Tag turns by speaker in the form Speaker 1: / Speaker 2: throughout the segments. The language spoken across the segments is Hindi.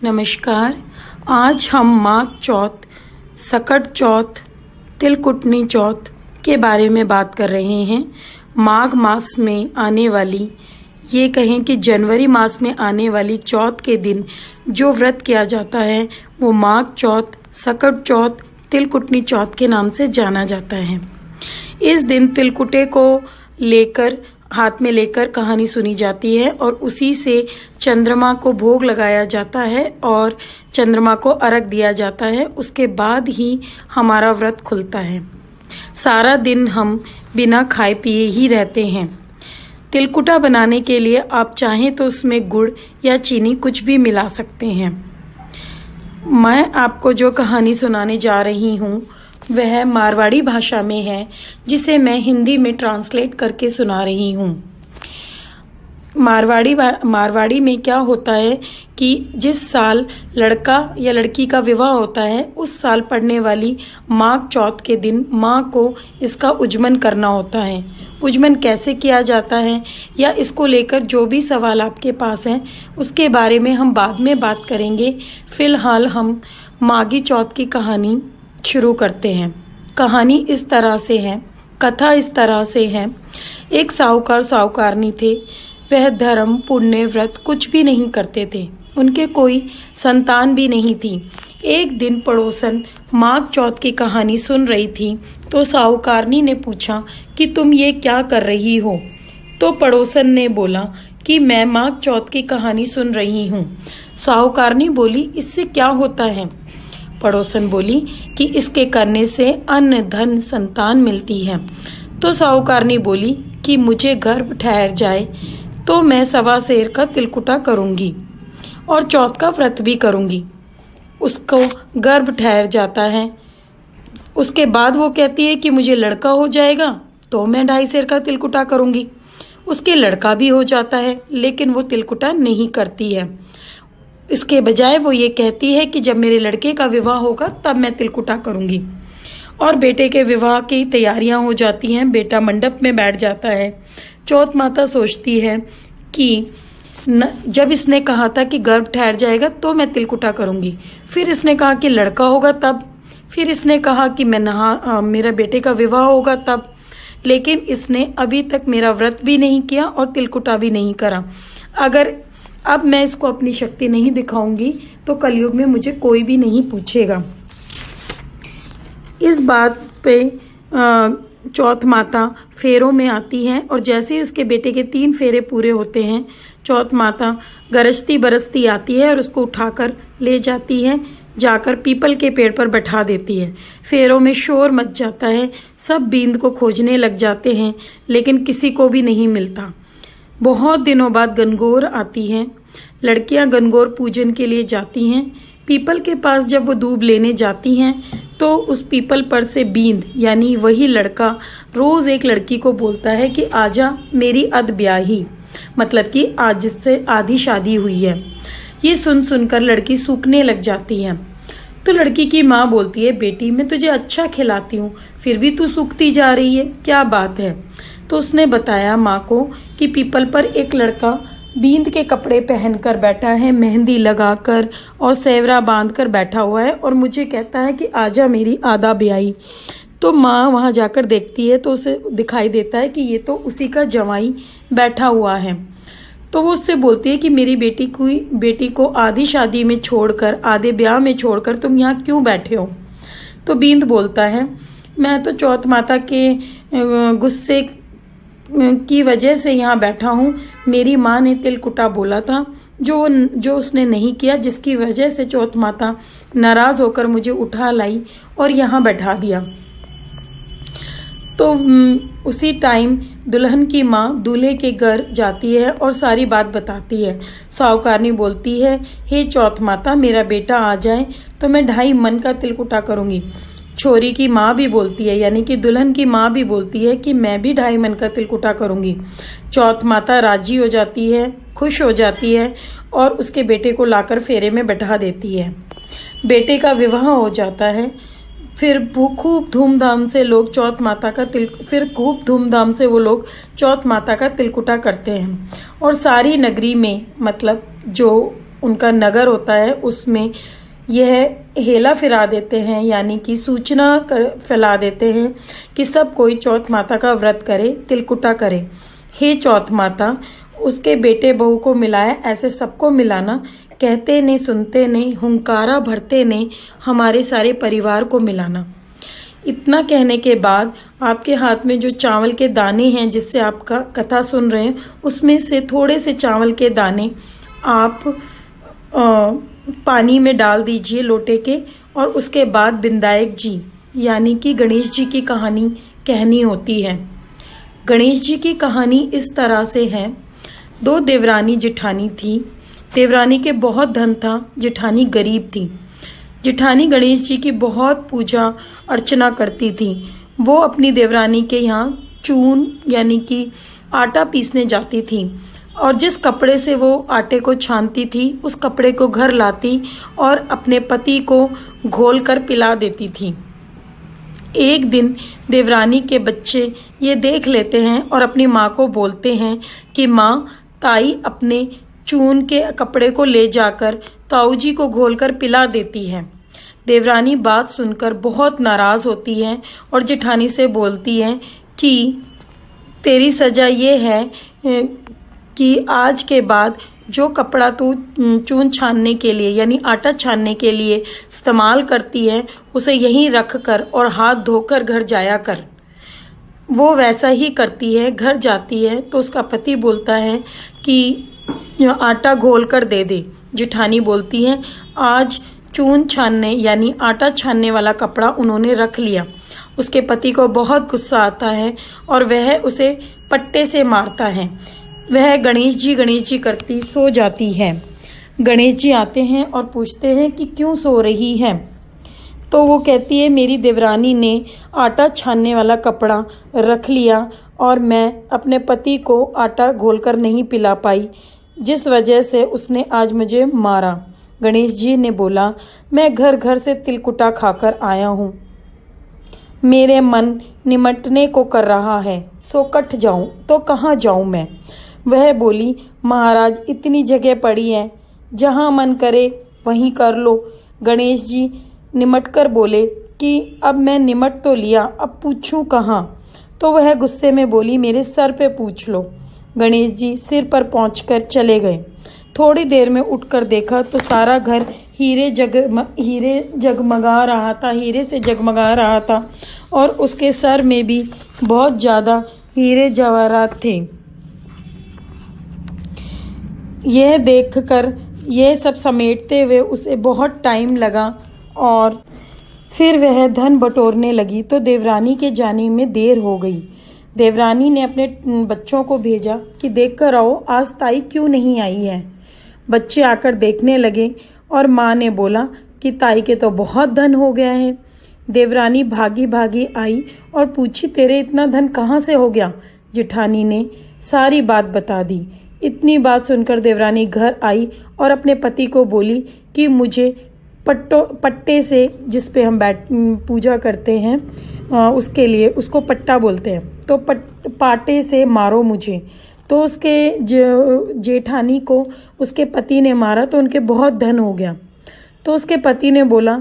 Speaker 1: नमस्कार। आज हम माघ चौथ, सकट चौथ, तिलकुटनी चौथ के बारे में बात कर रहे हैं। माघ मास में आने वाली, ये कहें कि जनवरी मास में आने वाली चौथ के दिन जो व्रत किया जाता है वो माघ चौथ, सकट चौथ, तिलकुटनी चौथ के नाम से जाना जाता है। इस दिन तिलकुटे को लेकर, हाथ में लेकर कहानी सुनी जाती है और उसी से चंद्रमा को भोग लगाया जाता है और चंद्रमा को अर्घ दिया जाता है। उसके बाद ही हमारा व्रत खुलता है। सारा दिन हम बिना खाए पिए ही रहते हैं। तिलकुटा बनाने के लिए आप चाहें तो उसमें गुड़ या चीनी कुछ भी मिला सकते हैं। मैं आपको जो कहानी सुनाने जा रही हूँ वह मारवाड़ी भाषा में है, जिसे मैं हिंदी में ट्रांसलेट करके सुना रही हूँ। मारवाड़ी में क्या होता है कि जिस साल लड़का या लड़की का विवाह होता है उस साल पड़ने वाली माघ चौथ के दिन माँ को इसका उज्जमन करना होता है। उज्जमन कैसे किया जाता है या इसको लेकर जो भी सवाल आपके पास हैं उसके बारे में हम बाद में बात करेंगे। फिलहाल हम माघी चौथ की कहानी शुरू करते हैं। कहानी इस तरह से है, कथा इस तरह से है। एक साहूकार साहूकारनी थे। वह धर्म, पुण्य, व्रत कुछ भी नहीं करते थे। उनके कोई संतान भी नहीं थी। एक दिन पड़ोसन माघ चौथ की कहानी सुन रही थी तो साहूकारनी ने पूछा कि तुम ये क्या कर रही हो? तो पड़ोसन ने बोला कि मैं माघ चौथ की कहानी सुन रही हूँ। साहूकारनी बोली, इससे क्या होता है? पड़ोसन बोली कि इसके करने से अन्न, धन, संतान मिलती है। तो साहूकारनी बोली कि मुझे गर्भ ठहर जाए तो मैं 1.25 सेर का तिलकुटा करूंगी और चौथ का व्रत भी करूंगी। उसको गर्भ ठहर जाता है। उसके बाद वो कहती है कि मुझे लड़का हो जाएगा तो मैं 2.5 सेर का तिलकुटा करूंगी। उसके लड़का भी हो जाता है लेकिन वो तिलकुटा नहीं करती है। इसके बजाय वो ये कहती है कि जब मेरे लड़के का विवाह होगा तब मैं तिलकुटा करूंगी। और बेटे के विवाह की तैयारियां हो जाती हैं। बेटा मंडप में बैठ जाता है। चौथ माता सोचती है कि जब इसने कहा था कि गर्भ ठहर जाएगा तो मैं तिलकुटा करूंगी, फिर इसने कहा कि लड़का होगा तब, फिर इसने कहा कि मैं मेरा बेटे का विवाह होगा तब, लेकिन इसने अभी तक मेरा व्रत भी नहीं किया और तिलकुटा भी नहीं करा। अगर अब मैं इसको अपनी शक्ति नहीं दिखाऊंगी तो कलयुग में मुझे कोई भी नहीं पूछेगा। इस बात पे चौथ माता फेरों में आती हैं और जैसे ही उसके बेटे के 3 फेरे पूरे होते हैं चौथ माता गरजती बरसती आती है और उसको उठाकर ले जाती है, जाकर पीपल के पेड़ पर बैठा देती है। फेरों में शोर मच जाता है। सब बींद को खोजने लग जाते हैं लेकिन किसी को भी नहीं मिलता। बहुत दिनों बाद गणगौर आती है। लड़कियां गणगौर पूजन के लिए जाती हैं। पीपल के पास जब वो दूब लेने जाती हैं तो उस पीपल पर से बींद यानी वही लड़का रोज एक लड़की को बोलता है कि आजा मेरी अध ब्याही, मतलब कि आज से आधी शादी हुई है। ये सुन सुनकर लड़की सूखने लग जाती है। तो लड़की की माँ बोलती है, बेटी मैं तुझे अच्छा खिलाती हूँ फिर भी तू सूखती जा रही है, क्या बात है? तो उसने बताया माँ को कि पीपल पर एक लड़का बींद के कपड़े पहनकर बैठा है, मेहंदी लगाकर और सेवरा बांधकर बैठा हुआ है और मुझे कहता है कि आजा मेरी आधा ब्याही। तो माँ वहां जाकर देखती है तो उसे दिखाई देता है कि ये तो उसी का जवाई बैठा हुआ है। तो वो उससे बोलती है कि मेरी बेटी को आधी शादी में छोड़कर, आधे ब्याह में छोड़कर तुम यहाँ क्यों बैठे हो? तो बींद बोलता है, मैं तो चौथ माता के गुस्से की वजह से यहाँ बैठा हूँ। मेरी माँ ने तिलकुटा बोला था जो उसने नहीं किया, जिसकी वजह से चौथ माता नाराज होकर मुझे उठा लाई और यहाँ बैठा दिया। तो उसी टाइम दुल्हन की माँ दूल्हे के घर जाती है और सारी बात बताती है। साहूकारनी बोलती है, हे चौथ माता मेरा बेटा आ जाए तो मैं 2.5 मन का तिलकुटा करूंगी। छोरी की माँ भी बोलती है, यानी कि दुल्हन की माँ भी बोलती है कि मैं भी 2.5 मन का तिलकुटा करूंगी। चौथ माता राजी हो जाती है, खुश हो जाती है और उसके बेटे को लाकर फेरे में बैठा देती है। बेटे का विवाह हो जाता है। फिर खूब धूमधाम से लोग चौथ माता का चौथ माता का तिलकुटा करते हैं और सारी नगरी में, मतलब जो उनका नगर होता है उसमें यह हेला फिरा देते हैं, यानी कि सूचना फैला देते हैं कि सब कोई चौथ माता का व्रत करे, तिलकुटा करे। हे चौथ माता, उसके बेटे बहू को मिलाया, ऐसे सबको मिलाना। कहते नहीं, सुनते नहीं, हुंकारा भरते नहीं, हमारे सारे परिवार को मिलाना। इतना कहने के बाद आपके हाथ में जो चावल के दाने हैं जिससे आपका कथा सुन रहे हैं, उसमें से थोड़े से चावल के दाने आप पानी में डाल दीजिए लोटे के, और उसके बाद बिंदायक जी यानी कि गणेश जी की कहानी कहनी होती है। गणेश जी की कहानी इस तरह से है। 2 देवरानी जेठानी थी। देवरानी के बहुत धन था, जेठानी गरीब थी। जेठानी गणेश जी की बहुत पूजा अर्चना करती थी। वो अपनी देवरानी के यहाँ चून यानी कि आटा पीसने जाती थी, और जिस कपड़े से वो आटे को छानती थी उस कपड़े को घर लाती और अपने पति को घोल कर पिला देती थी। एक दिन देवरानी के बच्चे ये देख लेते हैं और अपनी माँ को बोलते हैं कि माँ, ताई अपने चून के कपड़े को ले जाकर ताऊ जी को घोलकर पिला देती है। देवरानी बात सुनकर बहुत नाराज होती है और जेठानी से बोलती है कि तेरी सजा ये है कि आज के बाद जो कपड़ा तू चून छानने के लिए यानी आटा छानने के लिए इस्तेमाल करती है उसे यहीं रख कर और हाथ धोकर घर जाया कर। वो वैसा ही करती है। घर जाती है तो उसका पति बोलता है कि आटा घोल कर दे दे। जेठानी बोलती है आज चून छानने यानी आटा छानने वाला कपड़ा उन्होंने रख लिया। उसके पति को बहुत गुस्सा आता है और वह उसे पट्टे से मारता है। वह गणेश जी करती सो जाती है। गणेश जी आते हैं और पूछते हैं कि क्यों सो रही है। तो वो कहती है मेरी देवरानी ने आटा छानने वाला कपड़ा रख लिया और मैं अपने पति को आटा घोलकर नहीं पिला पाई, जिस वजह से उसने आज मुझे मारा। गणेश जी ने बोला मैं घर घर से तिलकुटा खाकर आया हूँ, मेरे मन निमटने को कर रहा है, सो कट जाऊं तो कहाँ जाऊं मैं। वह बोली महाराज इतनी जगह पड़ी है, जहाँ मन करे वहीं कर लो। गणेश जी निमट कर बोले कि अब मैं निमट तो लिया, अब पूछूं कहाँ। तो वह गुस्से में बोली मेरे सर पे पूछ लो। गणेश जी सिर पर पहुंचकर चले गए। थोड़ी देर में उठकर देखा तो सारा घर हीरे जगमगा रहा था, हीरे से जगमगा रहा था और उसके सर में भी बहुत ज़्यादा हीरे जवाहरात थे। यह देखकर यह सब समेटते हुए उसे बहुत टाइम लगा और फिर वह धन बटोरने लगी तो देवरानी के जाने में देर हो गई। देवरानी ने अपने बच्चों को भेजा कि देखकर आओ आज ताई क्यों नहीं आई है। बच्चे आकर देखने लगे और माँ ने बोला कि ताई के तो बहुत धन हो गया है। देवरानी भागी भागी आई और पूछी तेरे इतना धन कहाँ से हो गया। जेठानी ने सारी बात बता दी। इतनी बात सुनकर देवरानी घर आई और अपने पति को बोली कि मुझे पट्टे से जिस पे हम पूजा करते हैं उसके लिए उसको पट्टा बोलते हैं, तो पाटे से मारो मुझे। तो उसके जेठानी को उसके पति ने मारा तो उनके बहुत धन हो गया। तो उसके पति ने बोला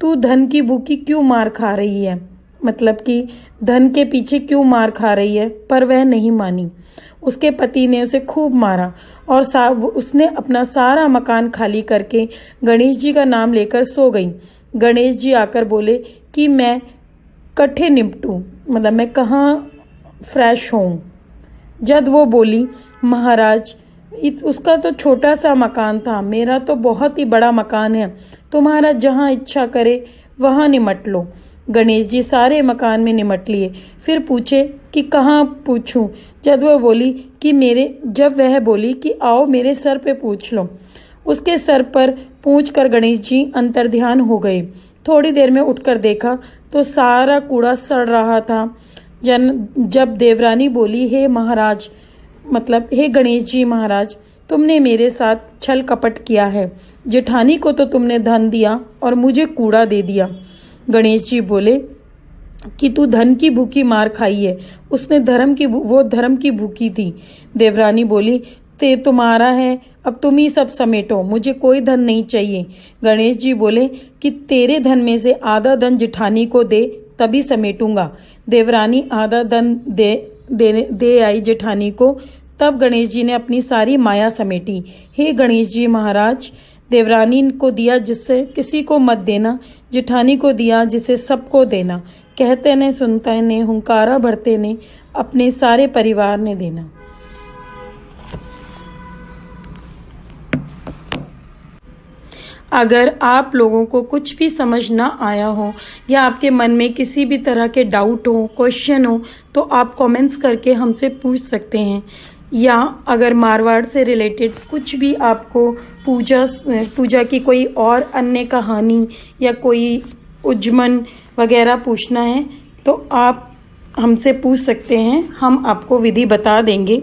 Speaker 1: तू धन की भूखी क्यों मार खा रही है, मतलब कि धन के पीछे क्यों मार खा रही है। पर वह नहीं मानी। उसके पति ने उसे खूब मारा और उसने अपना सारा मकान खाली करके गणेश जी का नाम लेकर सो गई। गणेश जी आकर बोले कि मैं कट्ठे निपटूं, मतलब मैं कहाँ फ्रेश हूँ। जब वो बोली महाराज उसका तो छोटा सा मकान था, मेरा तो बहुत ही बड़ा मकान है, तुम्हारा जहाँ इच्छा करे वहाँ निमट लो। गणेश जी सारे मकान में निमट लिए। फिर पूछे कि कहाँ पूछूं। जब वह बोली कि आओ मेरे सर पे पूछ लो। उसके सर पर पूछ कर गणेश जी अंतर्ध्यान हो गए। थोड़ी देर में उठकर देखा तो सारा कूड़ा सड़ रहा था। जब देवरानी बोली हे महाराज, मतलब हे गणेश जी महाराज, तुमने मेरे साथ छल कपट किया है। जेठानी को तो तुमने धन दिया और मुझे कूड़ा दे दिया। गणेश जी बोले कि तू धन की भूखी मार खाई है, उसने धर्म की भूखी थी। देवरानी बोली ते तुम्हारा है, अब तुम ही सब समेटो, मुझे कोई धन नहीं चाहिए। गणेश जी बोले कि तेरे धन में से आधा धन जिठानी को दे, तभी समेटूंगा। देवरानी आधा धन दे आई जेठानी को। तब गणेश जी ने अपनी सारी माया समेटी। हे गणेश जी महाराज, देवरानी को दिया जिससे किसी को मत देना, जेठानी को दिया जिसे सबको देना। कहते ने सुनते ने, हुंकारा भरते ने, अपने सारे परिवार ने देना। अगर आप लोगों को कुछ भी समझ ना आया हो या आपके मन में किसी भी तरह के डाउट हो, क्वेश्चन हो, तो आप कमेंट्स करके हमसे पूछ सकते हैं। या अगर मारवाड़ से रिलेटेड कुछ भी आपको पूजा की कोई और अन्य कहानी या कोई उज्जमन वगैरह पूछना है तो आप हमसे पूछ सकते हैं, हम आपको विधि बता देंगे।